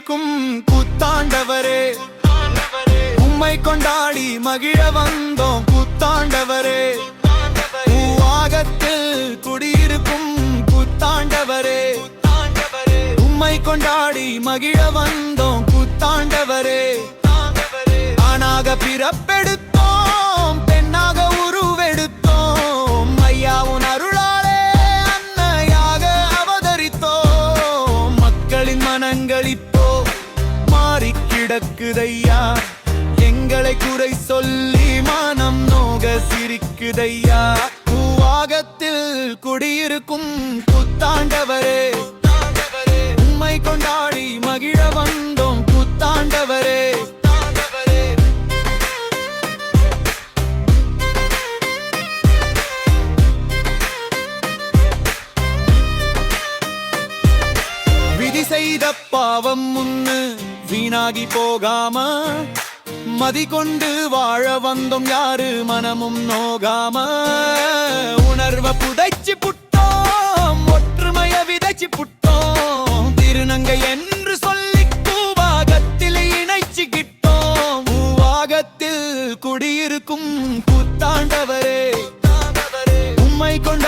குடியிருக்கும் புத்தாண்டவரே, உம்மை கொண்டாடி மகிழ வந்தோம் புத்தாண்டவரே. பூவாகத்தில் குடியிருக்கும் புத்தாண்டவரே, உம்மை கொண்டாடி மகிழ வந்தோம் புத்தாண்டவரே. ஆணாக பிறப்பெடுத்தோம், பெண்ணாக உருவெடுத்தோம், ஐயாவுன் அருளாலே அன்னையாக அவதரித்தோம். மக்களின் மனங்கள் இப்போ மாறி கிடக்குதையா, எங்களை குறை சொல்லி மனம் நோக சிரிக்குதையா. பூவாகத்தில் குடியிருக்கும் புத்தாண்டவரே, உம்மை கொண்டாடி மகிழ வந்தோம் புத்தாண்டவரே. விதி செய்த பாவம் முன்னு வீணாகி போகாம, மதி கொண்டு வாழ வந்தோம் யாரு மனமும் நோகாம. உணர்வ புதைச்சி புட்டோம், ஒற்றுமைய விதைச்சி புட்டோம், திருநங்கை என்று சொல்லி பூவாகத்தில் இணைச்சிக்கிட்டோம். பூவாகத்தில் குடியிருக்கும் புத்தாண்டவரே, உம்மை கொண்டு